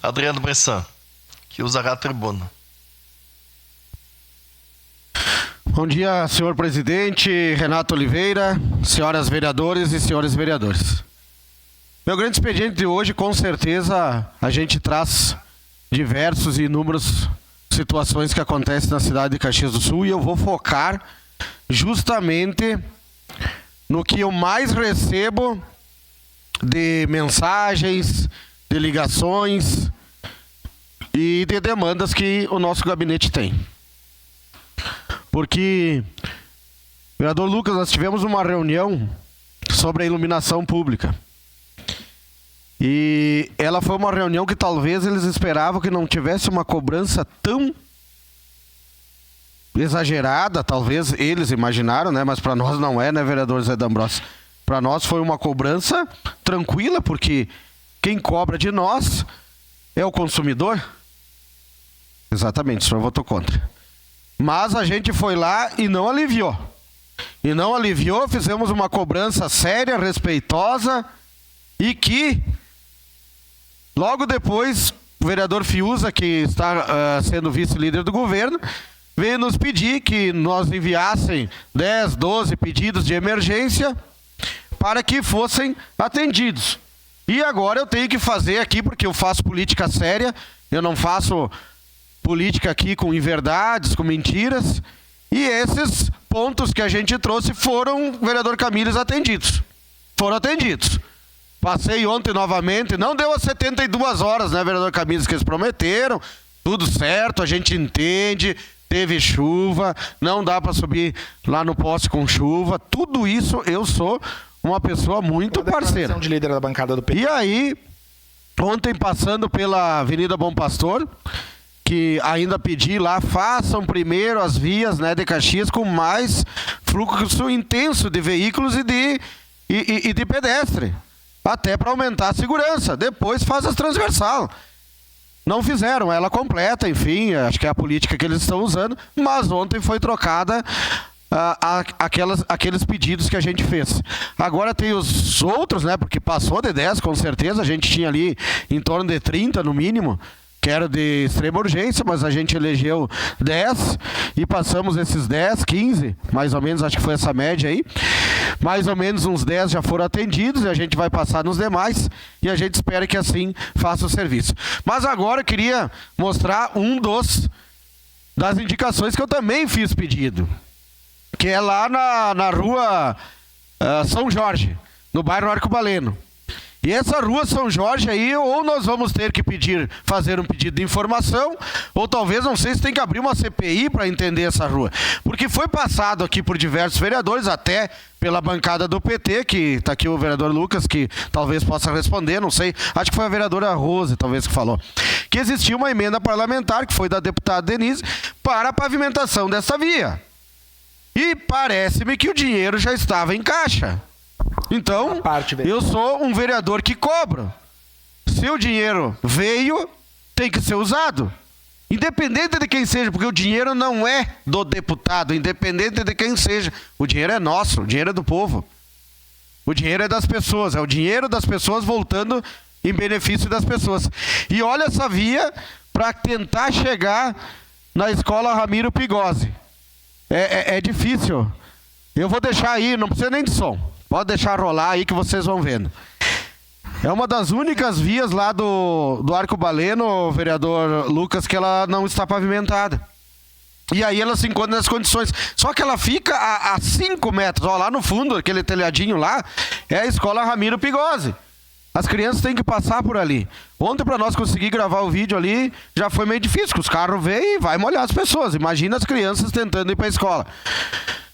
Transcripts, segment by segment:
Adriano Bressan, que usará a tribuna. Bom dia, senhor presidente, Renato Oliveira, senhoras vereadores e senhores vereadores. Meu grande expediente de hoje, com certeza, a gente traz diversos e inúmeras situações que acontecem na cidade de Caxias do Sul e eu vou focar justamente no que eu mais recebo de mensagens, de ligações e de demandas que o nosso gabinete tem. Porque, vereador Lucas, nós tivemos uma reunião sobre a iluminação pública. E ela foi uma reunião que talvez eles esperavam que não tivesse uma cobrança tão exagerada, talvez eles imaginaram, né? Mas para nós não é, né, vereador Zé D'Ambrosio? Para nós foi uma cobrança tranquila, porque quem cobra de nós é o consumidor. Exatamente, o senhor votou contra. Mas a gente foi lá e não aliviou. E não aliviou, fizemos uma cobrança séria, respeitosa e que logo depois o vereador Fiuza, que está sendo vice-líder do governo, veio nos pedir que nós enviassem 10, 12 pedidos de emergência para que fossem atendidos. E agora eu tenho que fazer aqui, porque eu faço política séria, eu não faço política aqui com inverdades, com mentiras, e esses pontos que a gente trouxe foram, vereador Camilo, atendidos. Foram atendidos. Passei ontem novamente, não deu as 72 horas, né, vereador Camilo, que eles prometeram, tudo certo, a gente entende, teve chuva, não dá para subir lá no poste com chuva, tudo isso eu sou uma pessoa muito parceira. De líder da bancada do PT. E aí, ontem passando pela Avenida Bom Pastor, que ainda pedi lá, façam primeiro as vias, né, de Caxias com mais fluxo intenso de veículos e de pedestre, até para aumentar a segurança. Depois faz as transversal. Não fizeram ela completa, enfim, acho que é a política que eles estão usando, mas ontem foi trocada aqueles pedidos que a gente fez. Agora tem os outros, né, porque passou de 10 com certeza, a gente tinha ali em torno de 30 no mínimo, que era de extrema urgência, mas a gente elegeu 10 e passamos esses 10, 15, mais ou menos, acho que foi essa média aí. Mais ou menos uns 10 já foram atendidos e a gente vai passar nos demais e a gente espera que assim faça o serviço. Mas agora eu queria mostrar das indicações que eu também fiz pedido, que é lá na rua São Jorge, no bairro Arcobaleno. E essa rua São Jorge aí, ou nós vamos ter que fazer um pedido de informação, ou talvez, não sei se tem que abrir uma CPI para entender essa rua. Porque foi passado aqui por diversos vereadores, até pela bancada do PT, que está aqui o vereador Lucas, que talvez possa responder, não sei, acho que foi a vereadora Rose, talvez, que falou, que existia uma emenda parlamentar, que foi da deputada Denise, para a pavimentação dessa via. E parece-me que o dinheiro já estava em caixa. Então, eu sou um vereador que cobra. Se o dinheiro veio, tem que ser usado. Independente de quem seja, porque o dinheiro não é do deputado, independente de quem seja. O dinheiro é nosso, o dinheiro é do povo. O dinheiro é das pessoas, é o dinheiro das pessoas voltando em benefício das pessoas. E olha essa via para tentar chegar na escola Ramiro Pigozzi. É difícil. Eu vou deixar aí, não precisa nem de som. Pode deixar rolar aí que vocês vão vendo. É uma das únicas vias lá do Arcobaleno, vereador Lucas, que ela não está pavimentada. E aí ela se encontra nas condições. Só que ela fica a 5 metros. Ó, lá no fundo, aquele telhadinho lá, é a escola Ramiro Pigozzi. As crianças têm que passar por ali. Ontem, para nós conseguir gravar o vídeo ali, já foi meio difícil, porque os carros vêm e vai molhar as pessoas. Imagina as crianças tentando ir para a escola.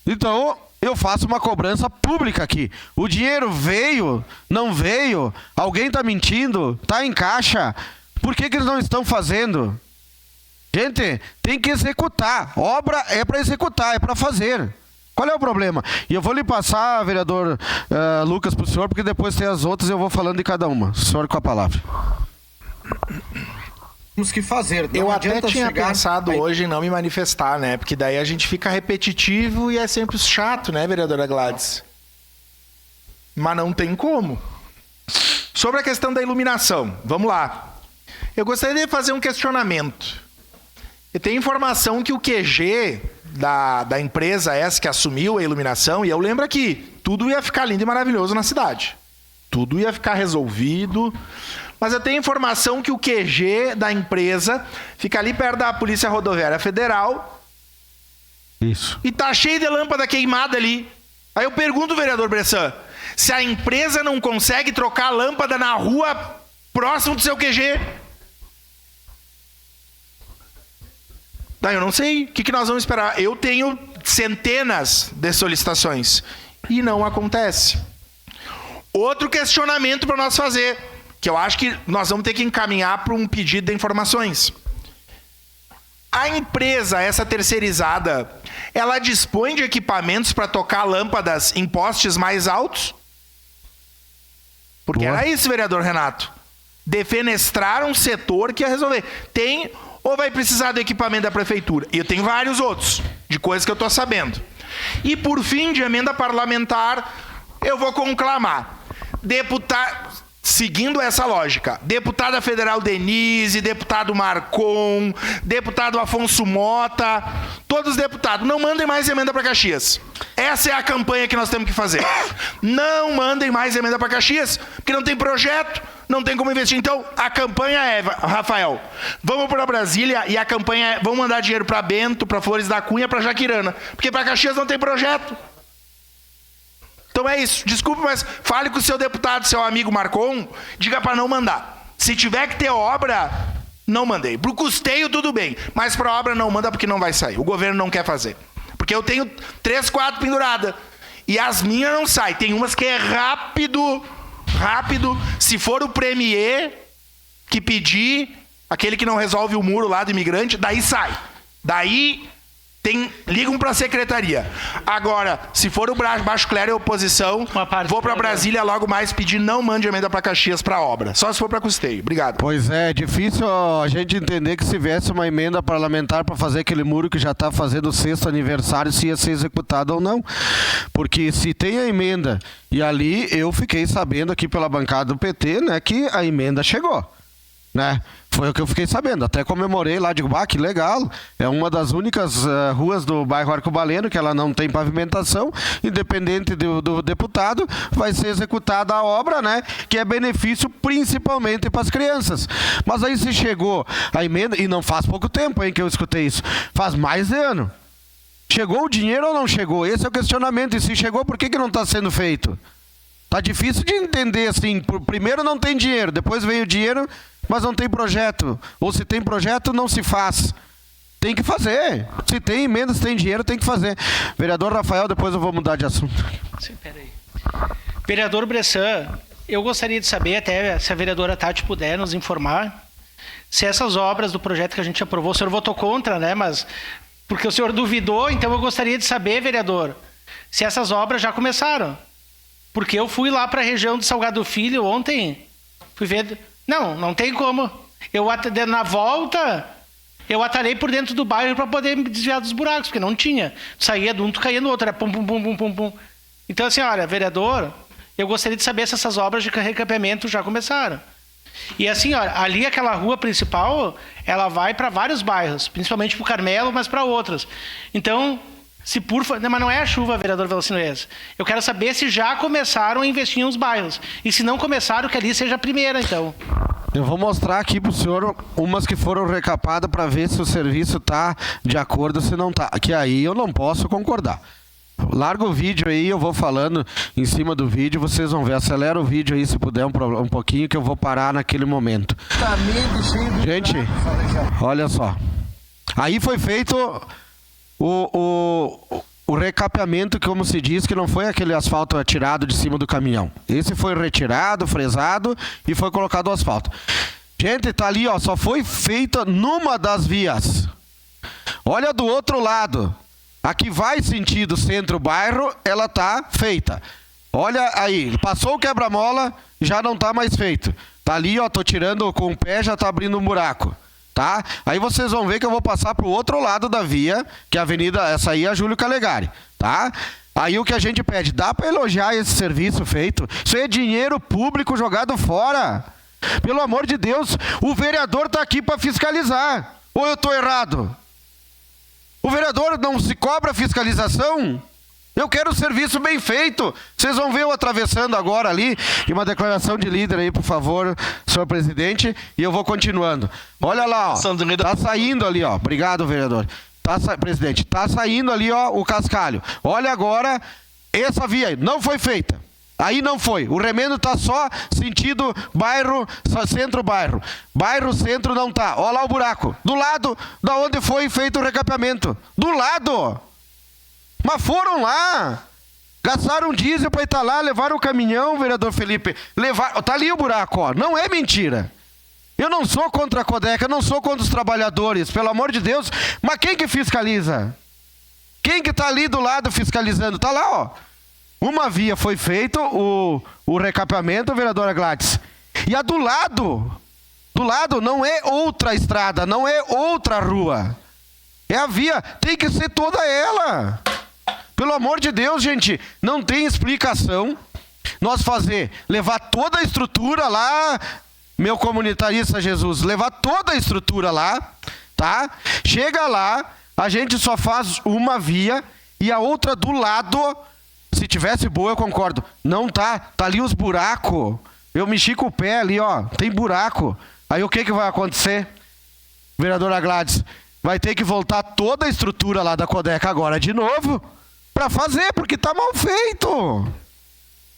Então, eu faço uma cobrança pública aqui. O dinheiro veio, não veio, alguém está mentindo, está em caixa. Por que eles não estão fazendo? Gente, tem que executar. Obra é para executar, é para fazer. Qual é o problema? E eu vou lhe passar, vereador Lucas, para o senhor, porque depois tem as outras e eu vou falando de cada uma. O senhor com a palavra. Temos que fazer. Eu até tinha pensado hoje em não me manifestar, né? Porque daí a gente fica repetitivo e é sempre chato, né, vereadora Gladys? Mas não tem como. Sobre a questão da iluminação, vamos lá. Eu gostaria de fazer um questionamento. Eu tenho informação que o QG da empresa essa que assumiu a iluminação, e eu lembro aqui, tudo ia ficar lindo e maravilhoso na cidade. Tudo ia ficar resolvido. Mas eu tenho informação que o QG da empresa fica ali perto da Polícia Rodoviária Federal. Isso. E tá cheio de lâmpada queimada ali. Aí eu pergunto, vereador Bressan, se a empresa não consegue trocar a lâmpada na rua próximo do seu QG. Eu não sei. O que nós vamos esperar? Eu tenho centenas de solicitações. E não acontece. Outro questionamento para nós fazer, que eu acho que nós vamos ter que encaminhar para um pedido de informações. A empresa, essa terceirizada, ela dispõe de equipamentos para tocar lâmpadas em postes mais altos? Porque era isso, vereador Renato. Defenestrar um setor que ia resolver. Tem ou vai precisar do equipamento da prefeitura? E eu tenho vários outros, de coisas que eu estou sabendo. E por fim, de emenda parlamentar, eu vou conclamar. Deputado, seguindo essa lógica, deputada federal Denise, deputado Marcon, deputado Afonso Mota, todos os deputados, não mandem mais emenda para Caxias. Essa é a campanha que nós temos que fazer. Não mandem mais emenda para Caxias, porque não tem projeto, não tem como investir. Então, a campanha é, Rafael, vamos para Brasília e a campanha é, vamos mandar dinheiro para Bento, para Flores da Cunha, para Jaquirana, porque para Caxias não tem projeto. Então é isso. Desculpe, mas fale com o seu deputado, seu amigo Marcon, diga para não mandar. Se tiver que ter obra, não mandei. Pro custeio, tudo bem. Mas para obra não manda porque não vai sair. O governo não quer fazer. Porque eu tenho 3, 4 penduradas. E as minhas não saem. Tem umas que é rápido. Se for o premier que pedir, aquele que não resolve o muro lá do imigrante, daí sai. Daí... ligam para a secretaria. Agora, se for o Baixo Clero e oposição, vou para Brasília logo mais pedir não mande emenda para Caxias para obra. Só se for para custeio. Obrigado. Pois é difícil a gente entender que se viesse uma emenda parlamentar para fazer aquele muro que já está fazendo o 6º aniversário, se ia ser executado ou não. Porque se tem a emenda, e ali eu fiquei sabendo aqui pela bancada do PT, né, que a emenda chegou. Né? Foi o que eu fiquei sabendo. Até comemorei lá, digo, que legal. É uma das únicas ruas do bairro Arcobaleno que ela não tem pavimentação, independente do deputado, vai ser executada a obra, né? Que é benefício principalmente para as crianças. Mas aí se chegou a emenda, e não faz pouco tempo, hein, que eu escutei isso, faz mais de ano. Chegou o dinheiro ou não chegou? Esse é o questionamento. E se chegou, por que não está sendo feito? Tá difícil de entender, assim. Primeiro não tem dinheiro, depois vem o dinheiro, mas não tem projeto. Ou se tem projeto, não se faz. Tem que fazer. Se tem emenda, se tem dinheiro, tem que fazer. Vereador Rafael, depois eu vou mudar de assunto. Sim, peraí. Vereador Bressan, eu gostaria de saber, até se a vereadora Tati puder nos informar, se essas obras do projeto que a gente aprovou, o senhor votou contra, né? Mas porque o senhor duvidou, então eu gostaria de saber, vereador, se essas obras já começaram. Porque eu fui lá para a região do Salgado Filho ontem, fui ver... Não tem como. Na volta, eu atalhei por dentro do bairro para poder me desviar dos buracos, porque não tinha. Saía de um, tu caía no outro, era pum, pum, pum, pum, pum, pum. Então, assim, olha, vereador, eu gostaria de saber se essas obras de recapeamento já começaram. E assim, olha, ali aquela rua principal, ela vai para vários bairros, principalmente para o Carmelo, mas para outros. Então... Mas não é a chuva, vereador Velocinoes. Eu quero saber se já começaram a investir nos bairros. E se não começaram, que ali seja a primeira, então. Eu vou mostrar aqui pro senhor umas que foram recapadas para ver se o serviço tá de acordo, se não tá. Que aí eu não posso concordar. Larga o vídeo aí, eu vou falando em cima do vídeo, vocês vão ver. Acelera o vídeo aí, se puder, um pouquinho, que eu vou parar naquele momento. Gente, olha só. Aí foi feito... O recapeamento, como se diz, que não foi aquele asfalto tirado de cima do caminhão. Esse foi retirado, fresado e foi colocado o asfalto. Gente, tá ali, ó, só foi feita numa das vias. Olha do outro lado. A que vai sentido centro-bairro, ela tá feita. Olha aí, passou o quebra-mola, já não tá mais feito. Tá ali, ó, tô tirando com o pé, já tá abrindo um buraco. Tá? Aí vocês vão ver que eu vou passar para o outro lado da via, que é a avenida, essa aí é a Júlio Calegari, tá? Aí o que a gente pede, dá para elogiar esse serviço feito? Isso aí é dinheiro público jogado fora. Pelo amor de Deus, o vereador está aqui para fiscalizar. Ou eu estou errado? O vereador não se cobra fiscalização? Eu quero o serviço bem feito. Vocês vão ver eu atravessando agora ali. E uma declaração de líder aí, por favor, senhor presidente. E eu vou continuando. Olha lá, ó. Tá saindo ali, ó. Obrigado, vereador. Presidente, tá saindo ali, ó, o cascalho. Olha agora, essa via aí não foi feita. Aí não foi. O remendo tá só sentido bairro, só centro-bairro. Bairro-centro não tá. Olha lá o buraco. Do lado da onde foi feito o recapeamento. Do lado. Mas foram lá. Gastaram diesel para ir tá lá, levaram o caminhão, vereador Felipe. Tá ali o buraco, ó. Não é mentira. Eu não sou contra a Codeca, não sou contra os trabalhadores, pelo amor de Deus. Mas quem que fiscaliza? Quem que tá ali do lado fiscalizando? Tá lá, ó. Uma via foi feito, o recapeamento, vereadora Gladys. E a do lado não é outra estrada, não é outra rua. É a via, tem que ser toda ela. Pelo amor de Deus, gente, não tem explicação nós levar toda a estrutura lá, meu comunitarista Jesus, levar toda a estrutura lá, tá? Chega lá, a gente só faz uma via e a outra do lado. Se tivesse boa, eu concordo. Não tá. Tá ali os buracos. Eu mexi com o pé ali, ó. Tem buraco. Aí o que vai acontecer? Vereadora Gladys, vai ter que voltar toda a estrutura lá da Codeca agora de novo para fazer, porque tá mal feito.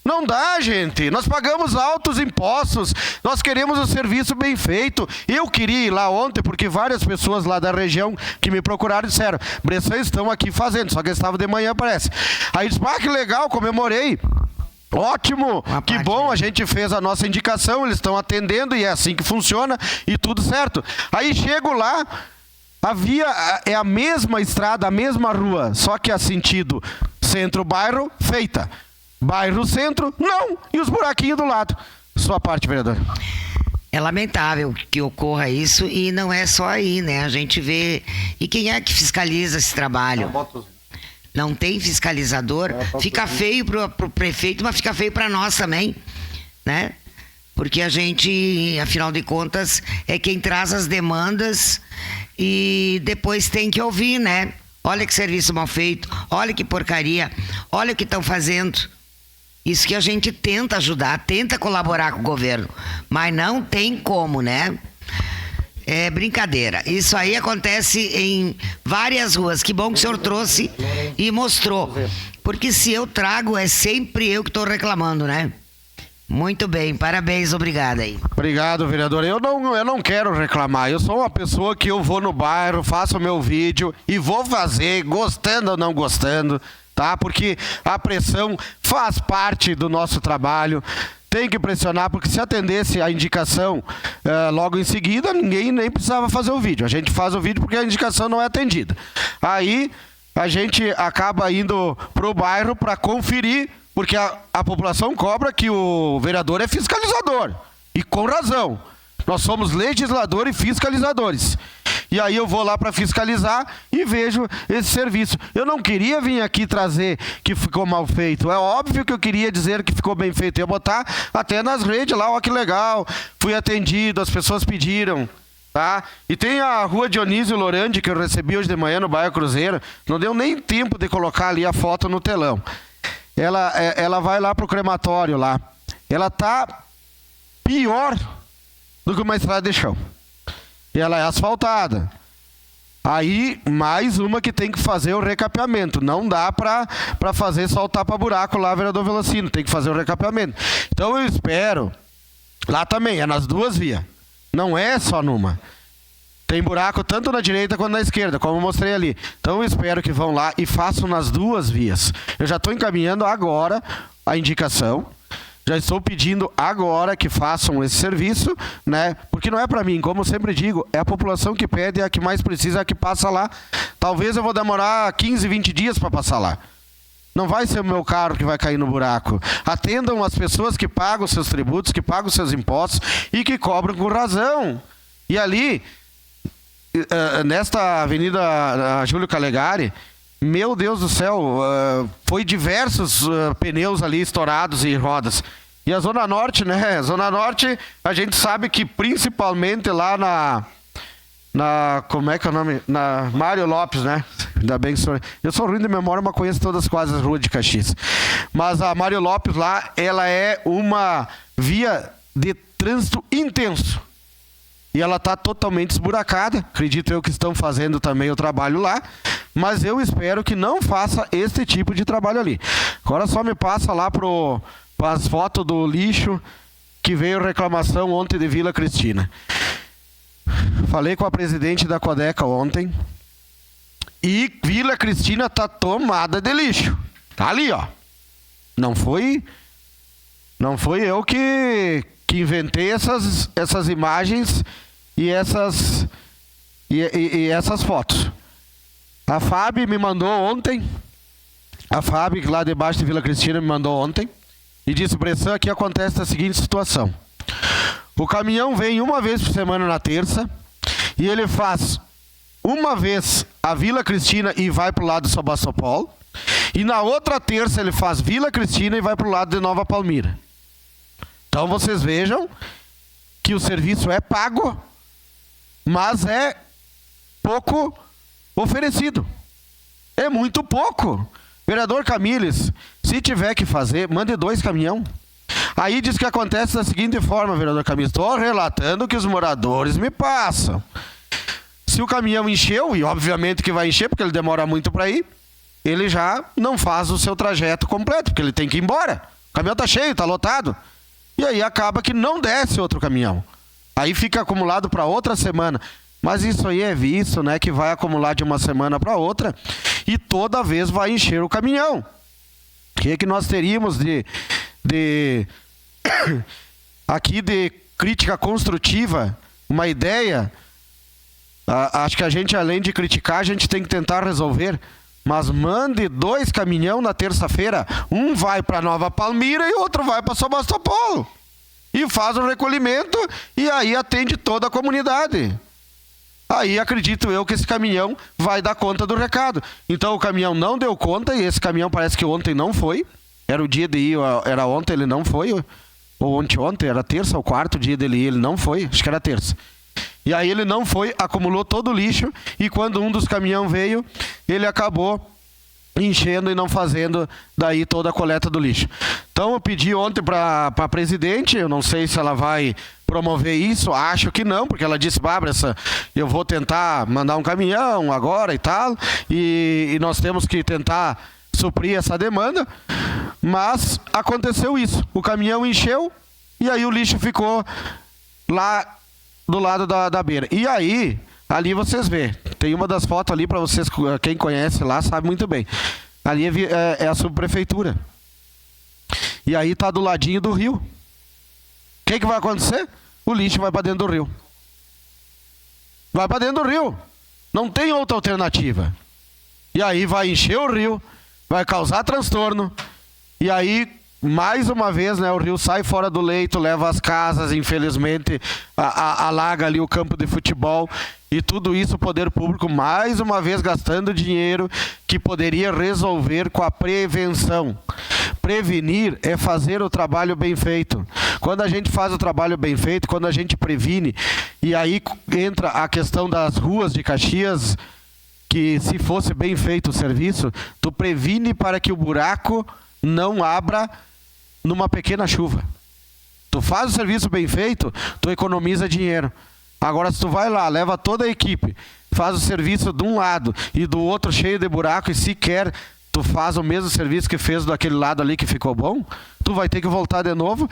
Não dá, gente. Nós pagamos altos impostos. Nós queremos o serviço bem feito. Eu queria ir lá ontem, porque várias pessoas lá da região que me procuraram disseram: Bressan, estão aqui fazendo, só que eles estavam de manhã, parece. Aí disse: que legal, comemorei. Ótimo, que bom, a gente fez a nossa indicação, eles estão atendendo e é assim que funciona e tudo certo. Aí chego lá, a via é a mesma estrada, a mesma rua, só que a sentido centro-bairro, feita. Bairro-centro, não. E os buraquinhos do lado. Sua parte, vereador. É lamentável que ocorra isso e não é só aí, né? A gente vê... E quem é que fiscaliza esse trabalho? Não tem fiscalizador. Fica feio pro prefeito, mas fica feio para nós também, né? Porque a gente, afinal de contas, é quem traz as demandas e depois tem que ouvir, né? Olha que serviço mal feito, olha que porcaria, olha o que estão fazendo. Isso que a gente tenta ajudar, tenta colaborar com o governo, mas não tem como, né? É brincadeira. Isso aí acontece em várias ruas. Que bom que o senhor trouxe e mostrou. Porque se eu trago, é sempre eu que estou reclamando, né? Muito bem, parabéns, obrigado aí. Obrigado, vereador. Eu não quero reclamar. Eu sou uma pessoa que eu vou no bairro, faço o meu vídeo e vou fazer, gostando ou não gostando, tá? Porque a pressão faz parte do nosso trabalho. Tem que pressionar, porque se atendesse a indicação logo em seguida, ninguém nem precisava fazer o vídeo. A gente faz o vídeo porque a indicação não é atendida. Aí a gente acaba indo pro bairro para conferir, porque a população cobra que o vereador é fiscalizador. E com razão. Nós somos legisladores e fiscalizadores. E aí eu vou lá para fiscalizar e vejo esse serviço. Eu não queria vir aqui trazer que ficou mal feito. É óbvio que eu queria dizer que ficou bem feito. Eu ia botar até nas redes lá, ó, que legal. Fui atendido, as pessoas pediram. Tá? E tem a rua Dionísio Lorandi, que eu recebi hoje de manhã no bairro Cruzeiro. Não deu nem tempo de colocar ali a foto no telão. Ela vai lá pro crematório lá. Ela tá pior do que uma estrada de chão. E ela é asfaltada. Aí, mais uma que tem que fazer o recapeamento. Não dá para fazer só o tapa-buraco lá, vereador Velocino. Tem que fazer o recapeamento. Então eu espero. Lá também, é nas duas vias. Não é só numa. Tem buraco tanto na direita quanto na esquerda, como eu mostrei ali. Então eu espero que vão lá e façam nas duas vias. Eu já estou encaminhando agora a indicação. Já estou pedindo agora que façam esse serviço, né? Porque não é para mim, como eu sempre digo, é a população que pede, é a que mais precisa, é a que passa lá. Talvez eu vou demorar 15, 20 dias para passar lá. Não vai ser o meu carro que vai cair no buraco. Atendam as pessoas que pagam seus tributos, que pagam seus impostos e que cobram com razão. E ali, nesta avenida Júlio Calegari, meu Deus do céu, foi diversos pneus ali estourados e rodas. E a Zona Norte, né? Zona Norte, a gente sabe que principalmente lá como é que é o nome? Na Mário Lopes, né? Ainda bem que eu sou ruim de memória, mas conheço todas quase as ruas de Caxias. Mas a Mário Lopes lá, ela é uma via de trânsito intenso. E ela está totalmente esburacada. Acredito eu que estão fazendo também o trabalho lá. Mas eu espero que não faça esse tipo de trabalho ali. Agora só me passa lá para as fotos do lixo que veio reclamação ontem de Vila Cristina. Falei com a presidente da Codeca ontem. E Vila Cristina tá tomada de lixo. Tá ali, ó. Não foi eu que inventei essas imagens e essas fotos. A Fábio me mandou ontem. A Fábio, lá debaixo de Vila Cristina, me mandou ontem. E disse, Bressan, aqui acontece a seguinte situação. O caminhão vem uma vez por semana na terça. E ele faz uma vez a Vila Cristina e vai para o lado de Sebastopol. E na outra terça ele faz Vila Cristina e vai para o lado de Nova Palmira. Então vocês vejam que o serviço é pago, mas é pouco oferecido. É muito pouco. Vereador Camilles, se tiver que fazer, mande 2 caminhão. Aí diz que acontece da seguinte forma, vereador Camilles. Estou relatando o que os moradores me passam. Se o caminhão encheu, e obviamente que vai encher, porque ele demora muito para ir, ele já não faz o seu trajeto completo, porque ele tem que ir embora. O caminhão está cheio, está lotado. E aí acaba que não desce outro caminhão. Aí fica acumulado para outra semana. Mas isso aí é visto, né? Que vai acumular de uma semana para outra e toda vez vai encher o caminhão. O que é que nós teríamos aqui de crítica construtiva? Uma ideia? Acho que a gente, além de criticar, a gente tem que tentar resolver. Mas mande 2 caminhão na terça-feira. Um vai para Nova Palmira e outro vai para Sebastopol. E faz o recolhimento e aí atende toda a comunidade. Aí acredito eu que esse caminhão vai dar conta do recado. Então o caminhão não deu conta e esse caminhão parece que ontem não foi. Era o dia de ir, era ontem, ele não foi. Ou ontem, era terça ou quarto dia dele ir, ele não foi. Acho que era terça. E aí ele não foi, acumulou todo o lixo e quando um dos caminhões veio, ele acabou enchendo e não fazendo daí toda a coleta do lixo. Então eu pedi ontem para a presidente, eu não sei se ela vai promover isso, acho que não, porque ela disse, Bárbara, eu vou tentar mandar um caminhão agora e tal, e nós temos que tentar suprir essa demanda, mas aconteceu isso, o caminhão encheu e aí o lixo ficou lá do lado da beira. E aí, ali vocês vê, tem uma das fotos ali para vocês, quem conhece lá sabe muito bem. Ali é a subprefeitura. E aí tá do ladinho do rio. O que vai acontecer? O lixo vai para dentro do rio. Vai para dentro do rio. Não tem outra alternativa. E aí vai encher o rio, vai causar transtorno. E aí, mais uma vez, né, o rio sai fora do leito, leva as casas, infelizmente, alaga ali o campo de futebol. E tudo isso o poder público, mais uma vez, gastando dinheiro que poderia resolver com a prevenção. Prevenir é fazer o trabalho bem feito. Quando a gente faz o trabalho bem feito, quando a gente previne, e aí entra a questão das ruas de Caxias, que se fosse bem feito o serviço, tu previne para que o buraco não abra numa pequena chuva. Tu faz o serviço bem feito, tu economiza dinheiro. Agora, se tu vai lá, leva toda a equipe, faz o serviço de um lado e do outro cheio de buraco e sequer tu faz o mesmo serviço que fez daquele lado ali que ficou bom, tu vai ter que voltar de novo,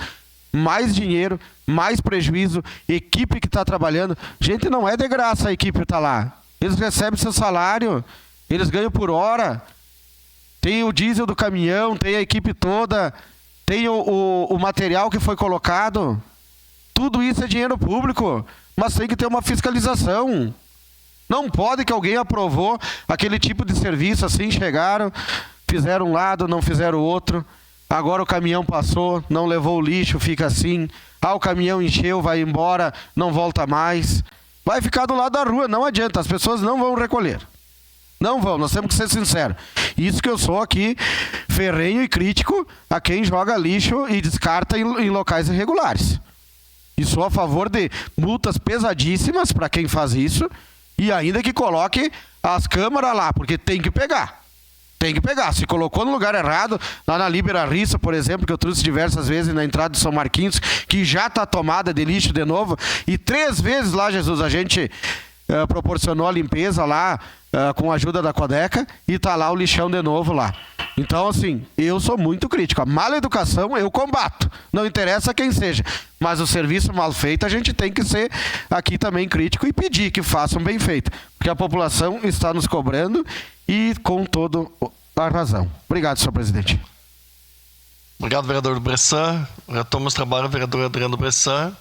mais dinheiro, mais prejuízo, equipe que está trabalhando. Gente, não é de graça a equipe está lá. Eles recebem seu salário, eles ganham por hora. Tem o diesel do caminhão, tem a equipe toda, tem o material que foi colocado. Tudo isso é dinheiro público, mas tem que ter uma fiscalização. Não pode que alguém aprovou aquele tipo de serviço assim, chegaram, fizeram um lado, não fizeram o outro. Agora o caminhão passou, não levou o lixo, fica assim. O caminhão encheu, vai embora, não volta mais. Vai ficar do lado da rua, não adianta, as pessoas não vão recolher. Não vão, nós temos que ser sinceros. Isso que eu sou aqui, ferrenho e crítico a quem joga lixo e descarta em locais irregulares. E sou a favor de multas pesadíssimas para quem faz isso e ainda que coloque as câmaras lá, porque tem que pegar. Tem que pegar. Se colocou no lugar errado, lá na Libera Rissa, por exemplo, que eu trouxe diversas vezes na entrada de São Marquinhos, que já está tomada de lixo de novo, e 3 vezes lá, Jesus, a gente proporcionou a limpeza lá com a ajuda da Codeca e tá lá o lixão de novo lá. Então, assim, eu sou muito crítico. A mala educação eu combato. Não interessa quem seja. Mas o serviço mal feito, a gente tem que ser aqui também crítico e pedir que façam bem feito. Porque a população está nos cobrando e com toda a razão. Obrigado, senhor presidente. Obrigado, vereador Bressan. Retoma os trabalhos, vereador Adriano Bressan.